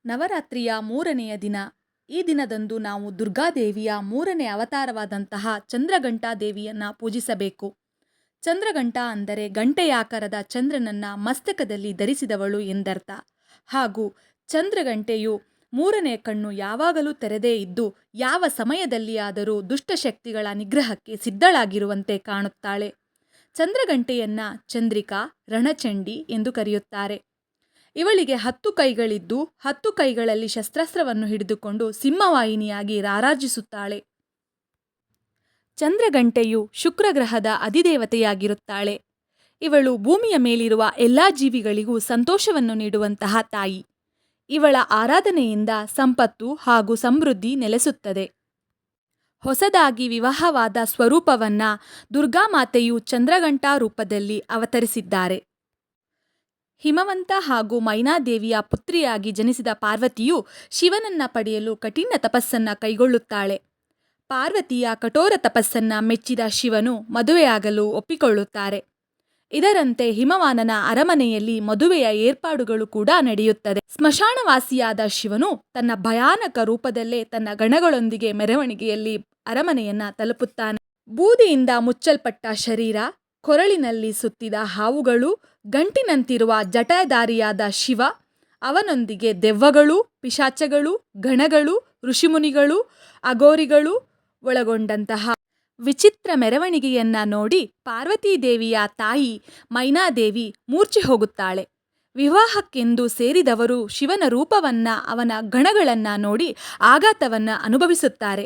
ನವರಾತ್ರಿಯ ಮೂರನೆಯ ದಿನ. ಈ ದಿನದಂದು ನಾವು ದುರ್ಗಾದೇವಿಯ ಮೂರನೇ ಅವತಾರವಾದಂತಹ ಚಂದ್ರಘಂಟಾ ದೇವಿಯನ್ನ ಪೂಜಿಸಬೇಕು. ಚಂದ್ರಘಂಟ ಅಂದರೆ ಗಂಟೆಯಾಕಾರದ ಚಂದ್ರನನ್ನ ಮಸ್ತಕದಲ್ಲಿ ಧರಿಸಿದವಳು ಎಂದರ್ಥ. ಹಾಗೂ ಚಂದ್ರಘಂಟೆಯು ಮೂರನೇ ಕಣ್ಣು ಯಾವಾಗಲೂ ತೆರೆದೇ ಇದ್ದು ಯಾವ ಸಮಯದಲ್ಲಿಯಾದರೂ ದುಷ್ಟಶಕ್ತಿಗಳ ನಿಗ್ರಹಕ್ಕೆ ಸಿದ್ಧಳಾಗಿರುವಂತೆ ಕಾಣುತ್ತಾಳೆ. ಚಂದ್ರಘಂಟೆಯನ್ನ ಚಂದ್ರಿಕಾ, ರಣಚಂಡಿ ಎಂದು ಕರೆಯುತ್ತಾರೆ. ಇವಳಿಗೆ 10 ಕೈಗಳಿದ್ದು 10 ಕೈಗಳಲ್ಲಿ ಶಸ್ತ್ರಾಸ್ತ್ರವನ್ನು ಹಿಡಿದುಕೊಂಡು ಸಿಂಹವಾಹಿನಿಯಾಗಿ ರಾರಾಜಿಸುತ್ತಾಳೆ. ಚಂದ್ರಘಂಟೆಯು ಶುಕ್ರಗ್ರಹದ ಅಧಿದೇವತೆಯಾಗಿರುತ್ತಾಳೆ. ಇವಳು ಭೂಮಿಯ ಮೇಲಿರುವ ಎಲ್ಲಾ ಜೀವಿಗಳಿಗೂ ಸಂತೋಷವನ್ನು ನೀಡುವಂತಹ ತಾಯಿ. ಇವಳ ಆರಾಧನೆಯಿಂದ ಸಂಪತ್ತು ಹಾಗೂ ಸಮೃದ್ಧಿ ನೆಲೆಸುತ್ತದೆ. ಹೊಸದಾಗಿ ವಿವಾಹವಾದ ಸ್ವರೂಪವನ್ನ ದುರ್ಗಾಮಾತೆಯು ಚಂದ್ರಘಂಟಾ ರೂಪದಲ್ಲಿ ಅವತರಿಸಿದ್ದಾರೆ. ಹಿಮವಂತ ಹಾಗೂ ಮೈನಾದೇವಿಯ ಪುತ್ರಿಯಾಗಿ ಜನಿಸಿದ ಪಾರ್ವತಿಯು ಶಿವನನ್ನ ಪಡೆಯಲು ಕಠಿಣ ತಪಸ್ಸನ್ನ ಕೈಗೊಳ್ಳುತ್ತಾಳೆ. ಪಾರ್ವತಿಯ ಕಠೋರ ತಪಸ್ಸನ್ನ ಮೆಚ್ಚಿದ ಶಿವನು ಮದುವೆಯಾಗಲು ಒಪ್ಪಿಕೊಳ್ಳುತ್ತಾರೆ. ಇದರಂತೆ ಹಿಮವಾನನ ಅರಮನೆಯಲ್ಲಿ ಮದುವೆಯ ಏರ್ಪಾಡುಗಳು ಕೂಡ ನಡೆಯುತ್ತದೆ. ಸ್ಮಶಾನವಾಸಿಯಾದ ಶಿವನು ತನ್ನ ಭಯಾನಕ ರೂಪದಲ್ಲೇ ತನ್ನ ಗಣಗಳೊಂದಿಗೆ ಮೆರವಣಿಗೆಯಲ್ಲಿ ಅರಮನೆಯನ್ನ ತಲುಪುತ್ತಾನೆ. ಬೂದಿಯಿಂದ ಮುಚ್ಚಲ್ಪಟ್ಟ ಶರೀರ, ಕೊರಳಿನಲ್ಲಿ ಸುತ್ತಿದ ಹಾವುಗಳು, ಗಂಟಿನಂತಿರುವ ಜಟಾಧಾರಿಯಾದ ಶಿವ, ಅವನೊಂದಿಗೆ ದೆವ್ವಗಳು, ಪಿಶಾಚಗಳು, ಗಣಗಳು, ಋಷಿಮುನಿಗಳು, ಅಘೋರಿಗಳು ಒಳಗೊಂಡಂತಹ ವಿಚಿತ್ರ ಮೆರವಣಿಗೆಯನ್ನ ನೋಡಿ ಪಾರ್ವತೀದೇವಿಯ ತಾಯಿ ಮೈನಾದೇವಿ ಮೂರ್ಛೆ ಹೋಗುತ್ತಾಳೆ. ವಿವಾಹಕ್ಕೆಂದು ಸೇರಿದವರು ಶಿವನ ರೂಪವನ್ನ, ಅವನ ಗಣಗಳನ್ನ ನೋಡಿ ಆಘಾತವನ್ನ ಅನುಭವಿಸುತ್ತಾರೆ.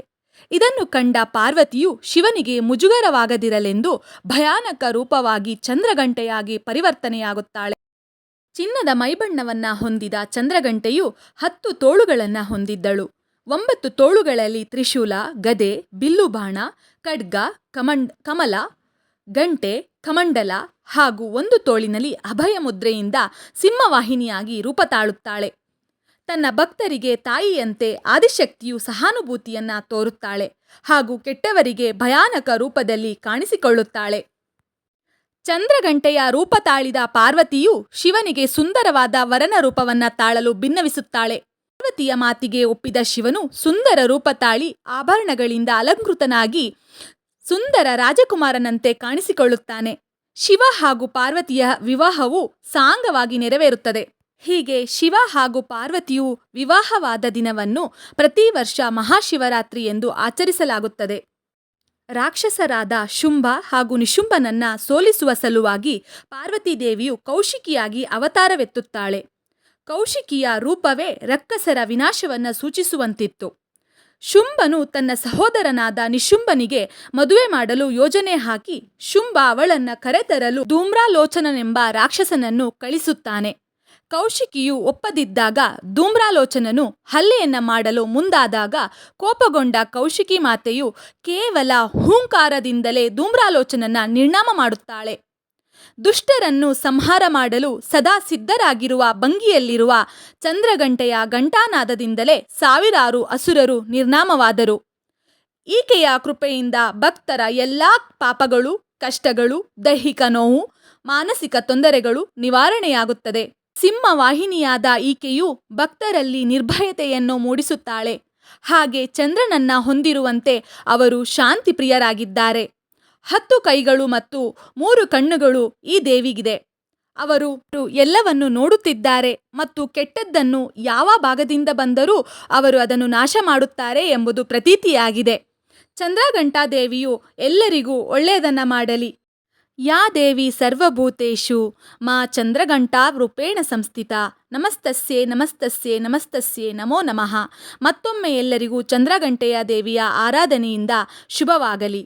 ಇದನ್ನು ಕಂಡ ಪಾರ್ವತಿಯು ಶಿವನಿಗೆ ಮುಜುಗರವಾಗದಿರಲೆಂದು ಭಯಾನಕ ರೂಪವಾಗಿ ಚಂದ್ರಘಂಟೆಯಾಗಿ ಪರಿವರ್ತನೆಯಾಗುತ್ತಾಳೆ. ಚಿನ್ನದ ಮೈಬಣ್ಣವನ್ನ ಹೊಂದಿದ ಚಂದ್ರಘಂಟೆಯು 10 ತೋಳುಗಳನ್ನ ಹೊಂದಿದ್ದಳು. 9 ತೋಳುಗಳಲ್ಲಿ ತ್ರಿಶೂಲ, ಗದೆ, ಬಿಲ್ಲುಬಾಣ, ಖಡ್ಗ, ಕಮಲ, ಗಂಟೆ, ಕಮಂಡಲ ಹಾಗೂ 1 ತೋಳಿನಲ್ಲಿ ಅಭಯ ಮುದ್ರೆಯಿಂದ ಸಿಂಹವಾಹಿನಿಯಾಗಿ ರೂಪ ತಾಳುತ್ತಾಳೆ. ತನ್ನ ಭಕ್ತರಿಗೆ ತಾಯಿಯಂತೆ ಆದಿಶಕ್ತಿಯು ಸಹಾನುಭೂತಿಯನ್ನ ತೋರುತ್ತಾಳೆ ಹಾಗೂ ಕೆಟ್ಟವರಿಗೆ ಭಯಾನಕ ರೂಪದಲ್ಲಿ ಕಾಣಿಸಿಕೊಳ್ಳುತ್ತಾಳೆ. ಚಂದ್ರಘಂಟೆಯ ರೂಪ ತಾಳಿದ ಪಾರ್ವತಿಯು ಶಿವನಿಗೆ ಸುಂದರವಾದ ವರನ ರೂಪವನ್ನ ತಾಳಲು ಭಿನ್ನವಿಸುತ್ತಾಳೆ. ಪಾರ್ವತಿಯ ಮಾತಿಗೆ ಒಪ್ಪಿದ ಶಿವನು ಸುಂದರ ರೂಪ ತಾಳಿ ಆಭರಣಗಳಿಂದ ಅಲಂಕೃತನಾಗಿ ಸುಂದರ ರಾಜಕುಮಾರನಂತೆ ಕಾಣಿಸಿಕೊಳ್ಳುತ್ತಾನೆ. ಶಿವ ಹಾಗೂ ಪಾರ್ವತಿಯ ವಿವಾಹವು ಸಾಂಗವಾಗಿ ನೆರವೇರುತ್ತದೆ. ಹೀಗೆ ಶಿವ ಹಾಗೂ ಪಾರ್ವತಿಯು ವಿವಾಹವಾದ ದಿನವನ್ನು ಪ್ರತಿ ವರ್ಷ ಮಹಾಶಿವರಾತ್ರಿ ಎಂದು ಆಚರಿಸಲಾಗುತ್ತದೆ. ರಾಕ್ಷಸರಾದ ಶುಂಭ ಹಾಗೂ ನಿಶುಂಭನನ್ನ ಸೋಲಿಸುವ ಸಲುವಾಗಿ ಪಾರ್ವತೀದೇವಿಯು ಕೌಶಿಕಿಯಾಗಿ ಅವತಾರವೆತ್ತುತ್ತಾಳೆ. ಕೌಶಿಕಿಯ ರೂಪವೇ ರಕ್ಕಸರ ವಿನಾಶವನ್ನ ಸೂಚಿಸುವಂತಿತ್ತು. ಶುಂಭನು ತನ್ನ ಸಹೋದರನಾದ ನಿಶುಂಭನಿಗೆ ಮದುವೆ ಮಾಡಲು ಯೋಜನೆ ಹಾಕಿ ಶುಂಭ ಅವಳನ್ನ ಕರೆತರಲು ಧೂಮ್ರಾಲೋಚನನೆಂಬ ರಾಕ್ಷಸನನ್ನು ಕಳಿಸುತ್ತಾನೆ. ಕೌಶಿಕಿಯು ಒಪ್ಪದಿದ್ದಾಗ ಧೂಮ್ರಾಲೋಚನನು ಹಲ್ಲೆಯನ್ನ ಮಾಡಲು ಮುಂದಾದಾಗ ಕೋಪಗೊಂಡ ಕೌಶಿಕಿ ಮಾತೆಯು ಕೇವಲ ಹೂಂಕಾರದಿಂದಲೇ ಧೂಮ್ರಾಲೋಚನನ್ನ ನಿರ್ನಾಮ ಮಾಡುತ್ತಾಳೆ. ದುಷ್ಟರನ್ನು ಸಂಹಾರ ಮಾಡಲು ಸದಾ ಸಿದ್ಧರಾಗಿರುವ ಭಂಗಿಯಲ್ಲಿರುವ ಚಂದ್ರಘಂಟೆಯ ಘಂಟಾನಾದದಿಂದಲೇ ಸಾವಿರಾರು ಅಸುರರು ನಿರ್ನಾಮವಾದರು. ಈಕೆಯ ಕೃಪೆಯಿಂದ ಭಕ್ತರ ಎಲ್ಲಾ ಪಾಪಗಳು, ಕಷ್ಟಗಳು, ದೈಹಿಕ ನೋವು, ಮಾನಸಿಕ ತೊಂದರೆಗಳು ನಿವಾರಣೆಯಾಗುತ್ತದೆ. ಸಿಂಹವಾಹಿನಿಯಾದ ಈಕೆಯು ಭಕ್ತರಲ್ಲಿ ನಿರ್ಭಯತೆಯನ್ನು ಮೂಡಿಸುತ್ತಾಳೆ. ಹಾಗೆ ಚಂದ್ರನನ್ನ ಹೊಂದಿರುವಂತೆ ಅವರು ಶಾಂತಿ ಪ್ರಿಯರಾಗಿದ್ದಾರೆ. 10 ಕೈಗಳು ಮತ್ತು 3 ಕಣ್ಣುಗಳು ಈ ದೇವಿಗಿದೆ. ಅವರು ಎಲ್ಲವನ್ನು ನೋಡುತ್ತಿದ್ದಾರೆ ಮತ್ತು ಕೆಟ್ಟದ್ದನ್ನು ಯಾವ ಭಾಗದಿಂದ ಬಂದರೂ ಅವರು ಅದನ್ನು ನಾಶ ಮಾಡುತ್ತಾರೆ ಎಂಬುದು ಪ್ರತೀತಿಯಾಗಿದೆ. ಚಂದ್ರಘಂಟಾ ದೇವಿಯು ಎಲ್ಲರಿಗೂ ಒಳ್ಳೆಯದನ್ನ ಮಾಡಲಿ. ಯಾ ದೇವಿ ಸರ್ವಭೂತೇಷು ಮಾ ಚಂದ್ರಘಂಟಾ ರೂಪೇಣ ಸಂಸ್ಥಿತಾ ನಮಸ್ತಸ್ಯೆ ನಮಸ್ತಸ್ಯೆ ನಮಸ್ತಸ್ಯೆ ನಮೋ ನಮಃ. ಮತ್ತೊಮ್ಮೆ ಎಲ್ಲರಿಗೂ ಚಂದ್ರಘಂಟೆಯ ದೇವಿಯ ಆರಾಧನೆಯಿಂದ ಶುಭವಾಗಲಿ.